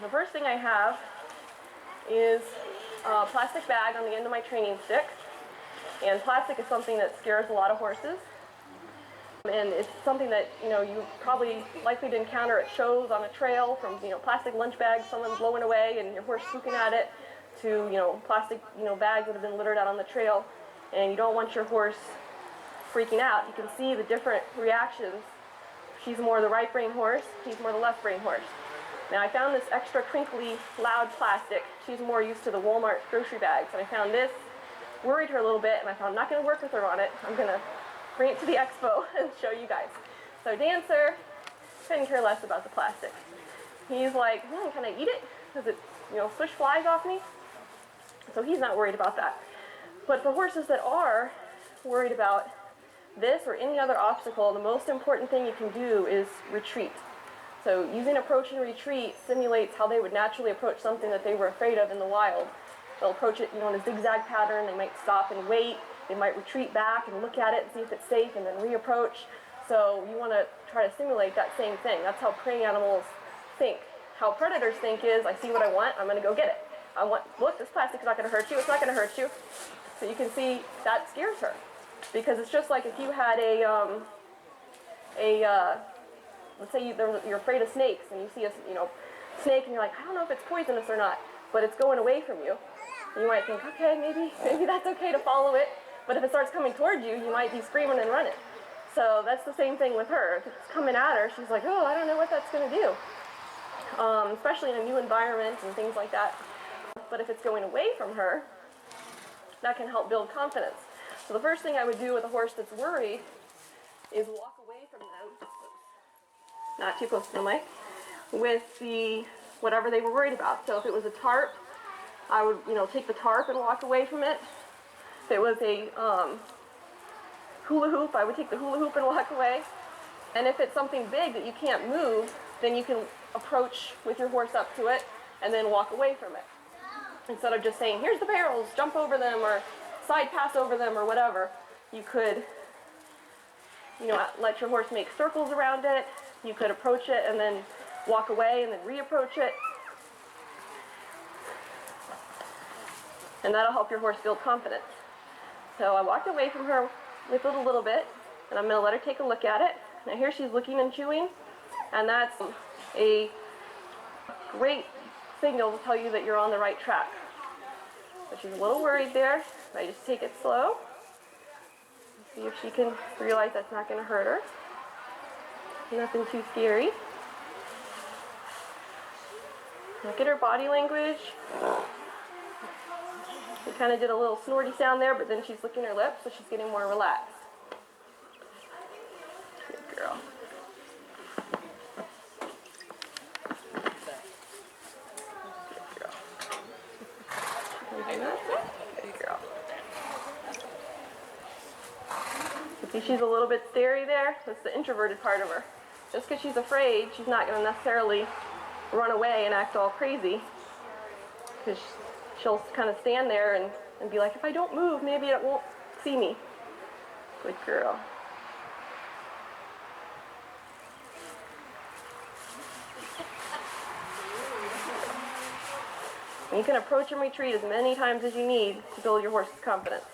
The first thing I have is a plastic bag on the end of my training stick. And plastic is something that scares a lot of horses. And it's something that, you probably likely to encounter at shows on a trail, from, plastic lunch bags someone's blowing away and your horse swooping at it, to, plastic, bags that have been littered out on the trail. And you don't want your horse freaking out. You can see the different reactions. She's more the right brain horse, he's more the left brain horse. Now I found this extra crinkly, loud plastic. She's more used to the Walmart grocery bags. And I found this, worried her a little bit, and I thought I'm not going to work with her on it. I'm going to bring it to the Expo and show you guys. So Dancer couldn't care less about the plastic. He's like, can I eat it? Does it, swish flies off me? So he's not worried about that. But for horses that are worried about this or any other obstacle, the most important thing you can do is retreat. So using approach and retreat simulates how they would naturally approach something that they were afraid of in the wild. They'll approach it, in a zigzag pattern. They might stop and wait. They might retreat back and look at it and see if it's safe and then reapproach. So you want to try to simulate that same thing. That's how prey animals think. How predators think is, I see what I want, I'm going to go get it. Look, this plastic's not going to hurt you, it's not going to hurt you. So you can see that scares her. Because it's just like if you had let's say you're afraid of snakes and you see a snake and you're like, I don't know if it's poisonous or not, but it's going away from you. You might think, okay, maybe that's okay to follow it. But if it starts coming towards you, you might be screaming and running. So that's the same thing with her. If it's coming at her, she's like, oh, I don't know what that's going to do. Especially in a new environment and things like that. But if it's going away from her, that can help build confidence. So the first thing I would do with a horse that's worried is walk away from them, not too close to the mic, with whatever they were worried about. So if it was a tarp, I would, take the tarp and walk away from it. If it was a hula hoop, I would take the hula hoop and walk away. And if it's something big that you can't move, then you can approach with your horse up to it and then walk away from it. Instead of just saying, here's the barrels, jump over them, or side pass over them, or whatever, you could, let your horse make circles around it. You could approach it and then walk away and then reapproach it. And that'll help your horse build confidence. So I walked away from her with it a little bit, and I'm going to let her take a look at it. Now here she's looking and chewing, and that's a great signal to tell you that you're on the right track. So she's a little worried there. I just take it slow. See if she can realize that's not going to hurt her. Nothing too scary. Look at her body language. We kind of did a little snorty sound there, but then she's licking her lips, so she's getting more relaxed. Good girl. Good girl. Good girl. See, she's a little bit stary there. That's the introverted part of her. Just because she's afraid, she's not going to necessarily run away and act all crazy. Because she'll kind of stand there and be like, if I don't move, maybe it won't see me. Good girl. And you can approach and retreat as many times as you need to build your horse's confidence.